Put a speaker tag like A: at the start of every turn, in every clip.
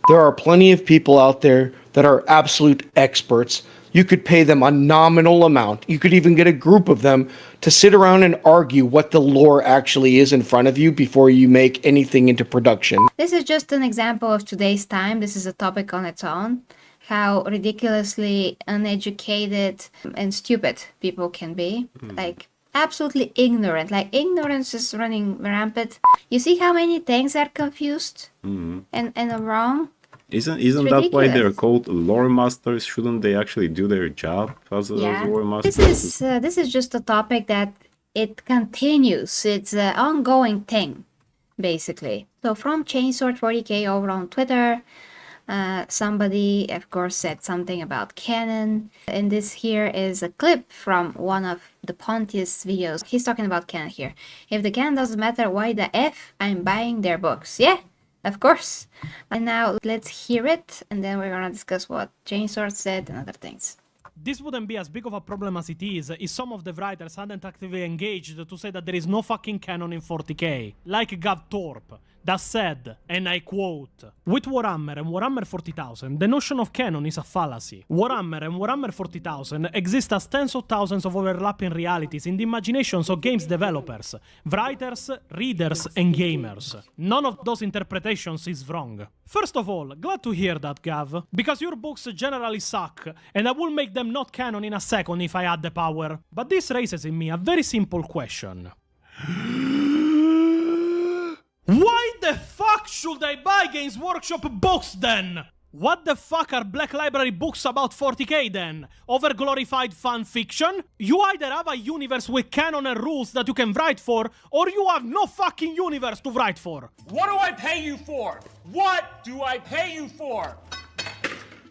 A: There are plenty of people out there that are absolute experts. You could pay them a nominal amount. You could even get a group of them to sit around and argue what the lore actually is in front of you before you make anything into production.
B: This is just an example of today's time. This is a topic on its own. How ridiculously uneducated and stupid people can be. Like, absolutely ignorant. Like, ignorance is running rampant. You see how many things are confused and wrong?
C: Isn't that why they're called lore masters? Shouldn't they actually do their job as a lore master?
B: This is just a topic that it continues. It's an ongoing thing, basically. So from Chainsword 40k over on Twitter, somebody, of course, said something about Canon. And this here is a clip from one of the Pontius videos. He's talking about Canon here. If the Canon doesn't matter, why the F? I'm buying their books. Yeah, of course. And now let's hear it, and then we're gonna discuss what Chainsword said and other things.
D: This wouldn't be as big of a problem as it is if some of the writers hadn't actively engaged to say that there is no fucking canon in 40k. Like Gav Thorpe, that said, and I quote, "With Warhammer and Warhammer 40,000, the notion of canon is a fallacy. Warhammer and Warhammer 40,000 exist as tens of thousands of overlapping realities in the imaginations of games developers, writers, readers, and gamers. None of those interpretations is wrong." First of all, glad to hear that, Gav, because your books generally suck, and I will make them not canon in a second if I had the power. But this raises in me a very simple question. Why the fuck should I buy Games Workshop books then? What the fuck are Black Library books about 40k then? Overglorified fan fiction? You either have a universe with canon and rules that you can write for, or you have no fucking universe to write for.
E: What do I pay you for? What do I pay you for?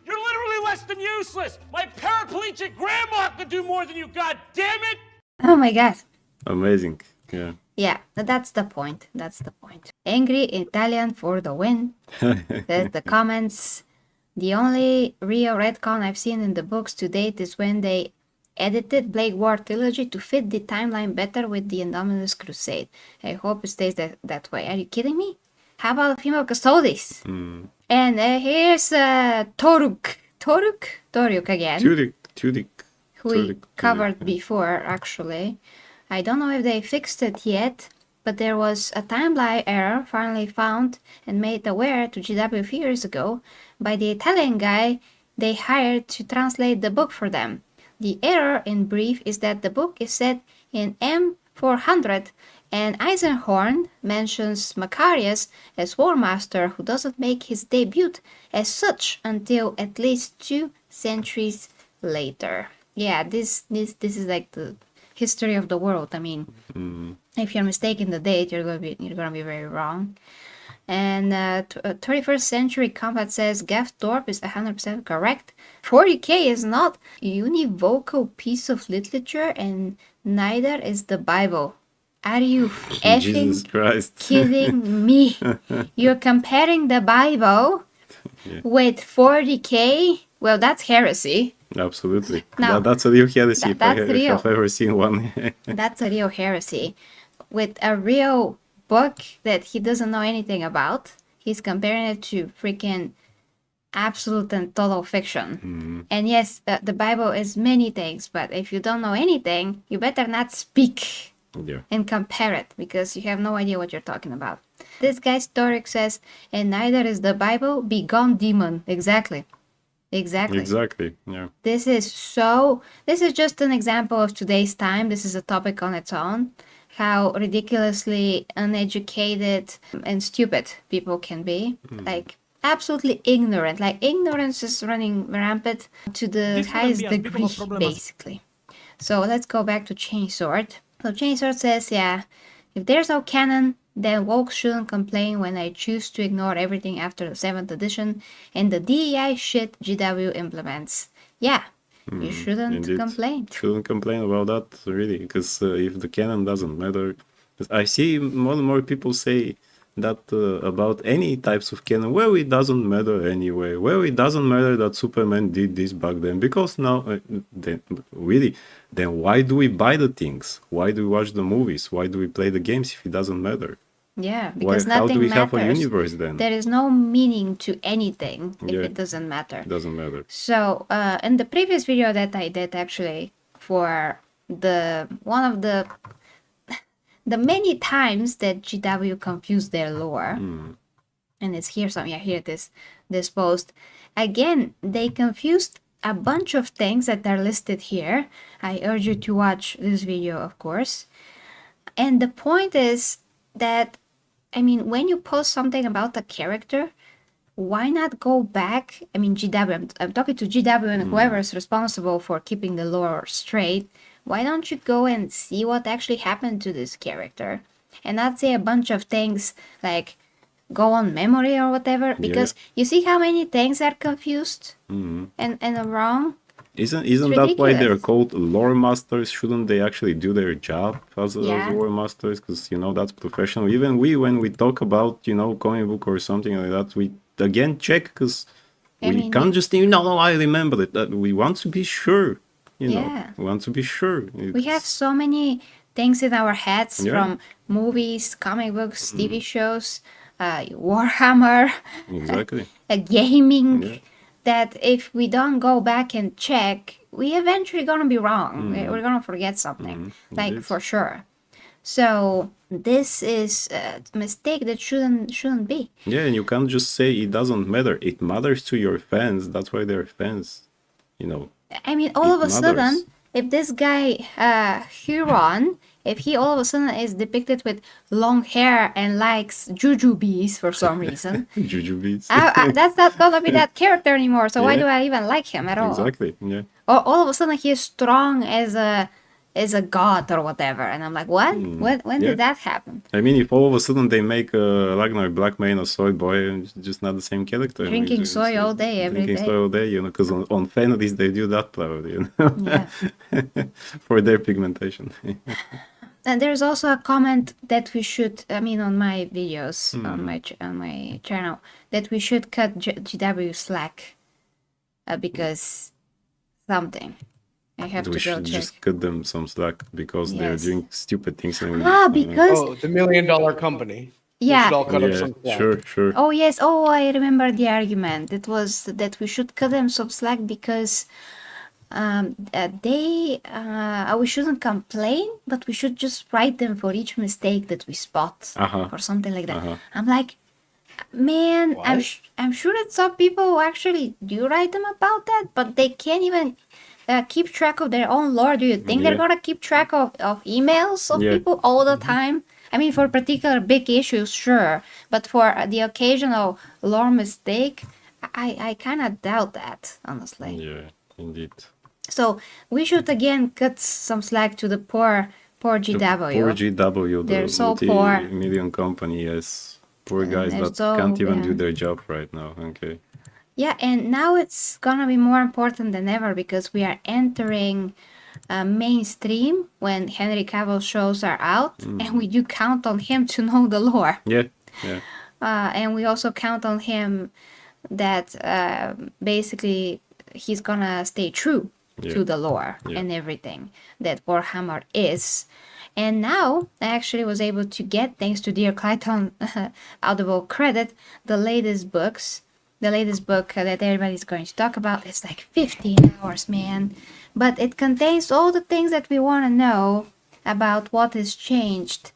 E: You're literally less than useless! My paraplegic grandma could do more than you, god damn it!
B: Oh my god.
C: Amazing, yeah.
B: Yeah, that's the point. That's the point. Angry Italian for the win. There's the comments. The only real retcon I've seen in the books to date is when they edited Blade War Trilogy to fit the timeline better with the Indominus Crusade. I hope it stays that way. Are you kidding me? How about female custodies? And here's Toruk. Toruk again.
C: Tudik.
B: Who we covered before, actually. I don't know if they fixed it yet, but there was a timeline error finally found and made aware to GW a few years ago by the Italian guy they hired to translate the book for them. The error, in brief, is that the book is set in M400, and Eisenhorn mentions Macarius as War Master, who doesn't make his debut as such until at least 2 centuries later. Yeah, this is like the history of the world. I mean, if you're mistaken the date, you're gonna be very wrong. And 31st Century Combat says Gav Thorpe is 100% correct. 40k is not a univocal piece of literature, and neither is the Bible. Are you
C: Jesus Christ.
B: kidding me? You're comparing the Bible with 40k? Well, that's heresy.
C: Absolutely.
B: No,
C: That's a real heresy if I
B: real.
C: have ever seen one.
B: That's a real heresy. With a real book that he doesn't know anything about, he's comparing it to freaking absolute and total fiction. And yes, the Bible is many things, but if you don't know anything, you better not speak and compare it, because you have no idea what you're talking about. This guy Storic says, and neither is the Bible, be gone demon. Exactly, yeah. This is just an example of today's time. This is a topic on its own. How ridiculously uneducated and stupid people can be. Like, absolutely ignorant. Like, ignorance is running rampant to the highest degree, basically. So let's go back to Chainsword. So Chainsword says, yeah, if there's no canon, then woke shouldn't complain when I choose to ignore everything after the 7th edition and the DEI shit GW implements. Yeah, you shouldn't complain.
C: Shouldn't complain about that, really, because if the canon doesn't matter... I see more and more people say that about any types of canon, well, it doesn't matter anyway. Well, it doesn't matter that Superman did this back then, because now, then why do we buy the things? Why do we watch the movies? Why do we play the games if it doesn't matter?
B: Yeah,
C: Why?
B: because
C: How do
B: nothing
C: we have a
B: matters.
C: universe then?
B: There is no meaning to anything if
C: Yeah.
B: it doesn't matter.
C: It doesn't matter.
B: So, in the previous video that I did actually for one of the many times that GW confused their lore, and it's here some, yeah, here it is, this post. Again, they confused a bunch of things that are listed here. I urge you to watch this video, of course. And the point is that, I mean, when you post something about a character, why not go back? I mean, GW, I'm talking to GW and whoever is responsible for keeping the lore straight. Why don't you go and see what actually happened to this character? And not say a bunch of things like go on memory or whatever, because you see how many things are confused and are wrong?
C: Isn't that why they're
B: ridiculous.
C: called lore masters? Shouldn't they actually do their job as
B: Yeah.
C: lore masters? Because that's professional. Even when we talk about comic book or something like that, we again check because
B: I
C: we
B: mean,
C: can't just no, I remember it. That we want to be sure.
B: Yeah.
C: We want to be sure.
B: We have so many things in our heads
C: Yeah.
B: from movies, comic books, TV shows, Warhammer,
C: Exactly.
B: Gaming,
C: Yeah.
B: that if we don't go back and check, we eventually gonna be wrong. We're gonna forget something, like
C: Indeed.
B: for sure. So this is a mistake that shouldn't be.
C: Yeah, and you can't just say it doesn't matter. It matters to your fans. That's why they're fans.
B: I mean, all
C: It
B: of a
C: matters.
B: sudden, if this guy, Huron, if he all of a sudden is depicted with long hair and likes jujubes for some reason,
C: Jujubes.
B: that's not gonna be that character anymore. So why
C: Yeah.
B: do I even like him at all?
C: Exactly. Yeah.
B: Or all of a sudden he is strong as a god or whatever, and I'm like, what? When
C: Yeah.
B: did that happen?
C: I mean, if all of a sudden they make Ragnar Blackmane a soy boy, it's just not the same character.
B: Drinking
C: It's
B: soy all day, every
C: drinking
B: day.
C: soy all day, because on Fenris they do that probably,
B: Yeah.
C: for their pigmentation.
B: And there's also a comment that we should, I mean, on my videos on my channel, that we should cut GW slack because something. I have
C: We
B: to go
C: should
B: check.
C: just cut them some slack because they're
B: Yes.
C: doing stupid things. And
B: Because
A: Oh, the $1 million company. We
B: yeah.
A: should all cut up
C: yeah,
A: some slack.
C: sure.
B: Oh yes. Oh, I remember the argument. It was that we should cut them some slack because we shouldn't complain, but we should just write them for each mistake that we spot or something like that. I'm like, man, I'm sure that some people actually do write them about that, but they can't even keep track of their own lore. Do you think they're
C: Yeah.
B: gonna keep track of emails of
C: Yeah.
B: people all the time? I mean, for particular big issues, sure, but for the occasional lore mistake, I kind of doubt that, honestly.
C: Yeah, indeed.
B: So we should again cut some slack to the poor GW.
C: Poor GW, the
B: They're so poor.
C: multi-million company, yes. Poor guys
B: they're
C: that
B: so
C: can't even do
B: behind.
C: their job right now. Okay.
B: Yeah, and now it's gonna be more important than ever because we are entering mainstream when Henry Cavill shows are out, and we do count on him to know the lore.
C: Yeah.
B: And we also count on him that basically he's gonna stay true to the lore and everything that Warhammer is. And now I actually was able to get, thanks to Dear Clayton Audible credit, the latest books. The latest book that everybody's going to talk about. It's like 15 hours, man. But it contains all the things that we want to know about what has changed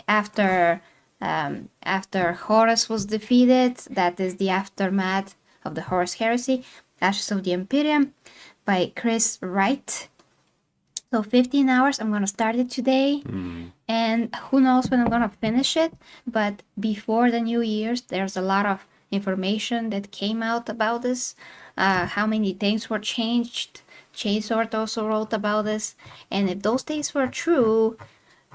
B: after Horus was defeated. That is the aftermath of the Horus Heresy, Ashes of the Imperium, by Chris Wright. So 15 hours, I'm going to start it today. And who knows when I'm going to finish it. But before the New Year's, there's a lot of information that came out about this. How many things were changed. Chainsword also wrote about this. And if those things were true,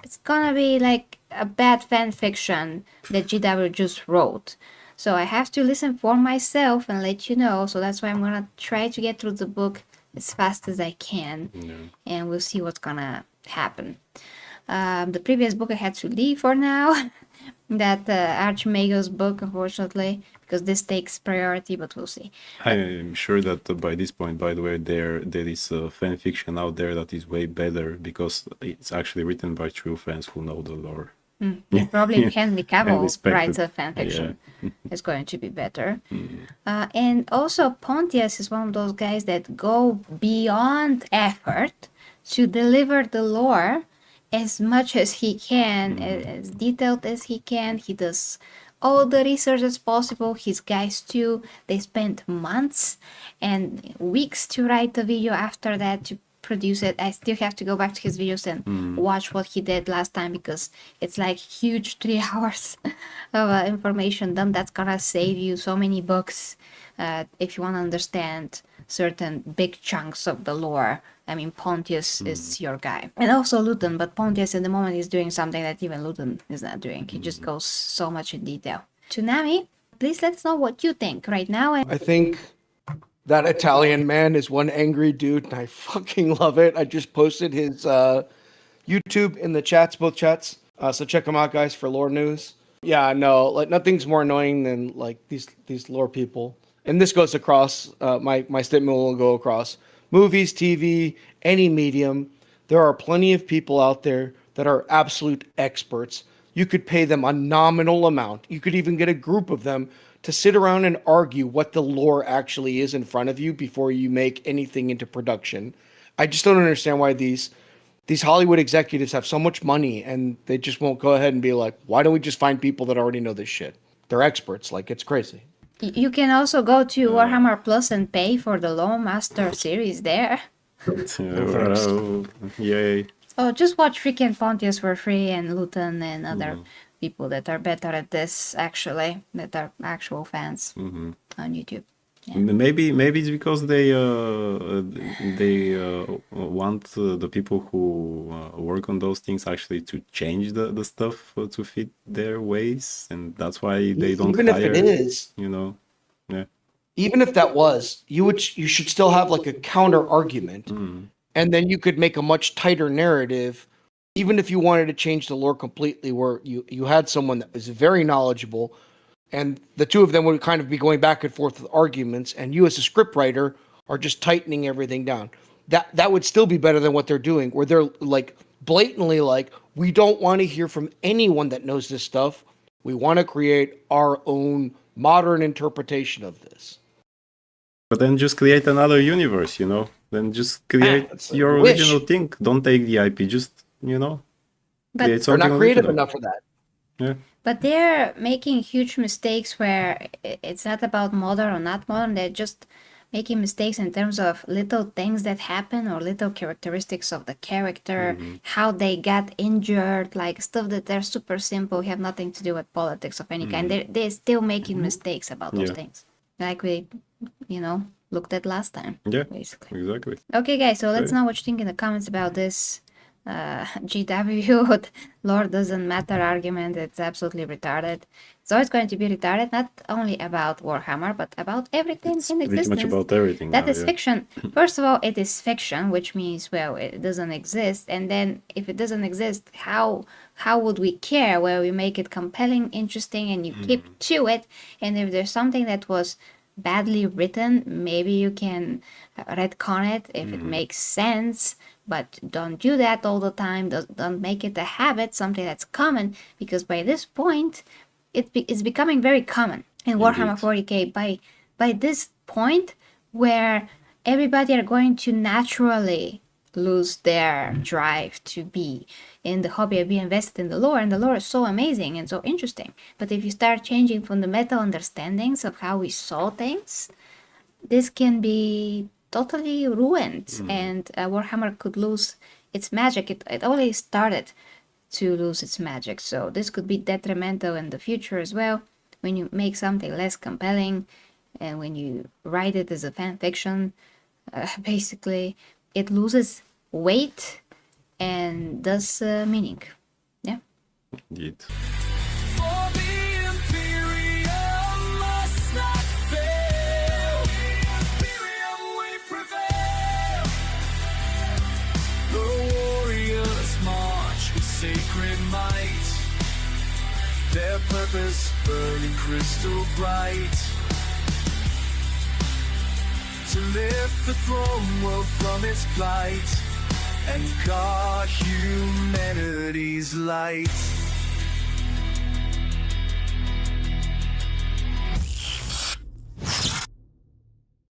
B: it's going to be like a bad fan fiction that GW just wrote. So I have to listen for myself and let you know. So that's why I'm going to try to get through the book as fast as I can, and we'll see what's gonna happen. The previous book I had to leave for now, that Archimagos book, unfortunately, because this takes priority, but we'll see.
C: I'm sure that by this point, by the way, there is fan fiction out there that is way better because it's actually written by true fans who know the lore.
B: Probably Henry Cavill
C: respected.
B: writes a fanfiction. It's going to be better. And also Pontius is one of those guys that go beyond effort to deliver the lore as much as he can, as detailed as he can. He does all the research as possible. His guys too, they spent months and weeks to write the video after that, to produce it. I still have to go back to his videos and watch what he did last time, because it's like huge 3 hours of information dump that's gonna save you so many books if you want to understand certain big chunks of the lore. I mean, Pontius is your guy. And also Luton, but Pontius at the moment is doing something that even Luton is not doing. He just goes so much in detail. Tsunami, please let us know what you think right now. And
A: I think that Italian man is one angry dude, and I fucking love it. I just posted his YouTube in the chats, both chats. So check them out, guys, for lore news. Yeah, no, like nothing's more annoying than like these lore people. And this goes across. My statement will go across movies, TV, any medium. There are plenty of people out there that are absolute experts. You could pay them a nominal amount. You could even get a group of them to sit around and argue what the lore actually is in front of you before you make anything into production. I just don't understand why these Hollywood executives have so much money and they just won't go ahead and be like, why don't we just find people that already know this shit? They're experts. Like, it's crazy.
B: you can also go to Warhammer Plus and pay for the Lore Master series there.
C: Yay.
B: Oh, just watch freaking Pontius for free, and Luton and other people that are better at this, actually, that are actual fans on YouTube. Yeah.
C: Maybe it's because they want the people who work on those things actually to change the stuff to fit their ways, and that's why they don't
A: Even
C: hire.
A: if it is,
C: you know, yeah.
A: even if that was, you should still have like a counter argument, and then you could make a much tighter narrative. Even if you wanted to change the lore completely, where you had someone that was very knowledgeable, and the two of them would kind of be going back and forth with arguments, and you as a scriptwriter are just tightening everything down. That would still be better than what they're doing, where they're like blatantly like, we don't want to hear from anyone that knows this stuff. We want to create our own modern interpretation of this.
C: But then just create another universe, you know? Then just create
A: that's a
C: your
A: wish.
C: original thing. Don't take the IP, just, you know,
B: But
C: create
A: They're
C: something
A: not creative
C: original.
A: enough for that.
C: Yeah.
B: But they're making huge mistakes where it's not about modern or not modern. They're just making mistakes in terms of little things that happen or little characteristics of the character, how they got injured, like stuff that they're super simple, have nothing to do with politics of any kind. They're still making mistakes about those
C: Yeah.
B: things. Like we, looked at last time,
C: Yeah,
B: basically.
C: exactly.
B: Okay, guys, so let's
C: Okay.
B: know what you think in the comments about this GW lore doesn't matter argument. It's absolutely retarded. It's always going to be retarded, not only about Warhammer, but about everything
C: It's
B: in
C: pretty
B: existence.
C: much about everything
B: That
C: now,
B: is
C: yeah.
B: fiction. First of all, it is fiction, which means, well, it doesn't exist. And then if it doesn't exist, how would we care? Well, we make it compelling, interesting, and you keep to it. And if there's something that was badly written, maybe you can retcon it if it makes sense, but don't do that all the time. Don't make it a habit, something that's common, because by this point it's becoming very common in Warhammer 40k by this point where everybody are going to naturally lose their drive to be in the hobby and be invested in the lore, and the lore is so amazing and so interesting. But if you start changing fundamental understandings of how we saw things, this can be totally ruined, and Warhammer could lose its magic. It already started to lose its magic, so this could be detrimental in the future as well, when you make something less compelling and when you write it as a fan fiction. Basically it loses weight and thus meaning. Yeah.
C: Indeed.
F: For the imperium must not fail. Imperium we prevail. The warriors march with sacred might. Their purpose burning crystal bright. To lift the throne world from its plight and guard humanity's light.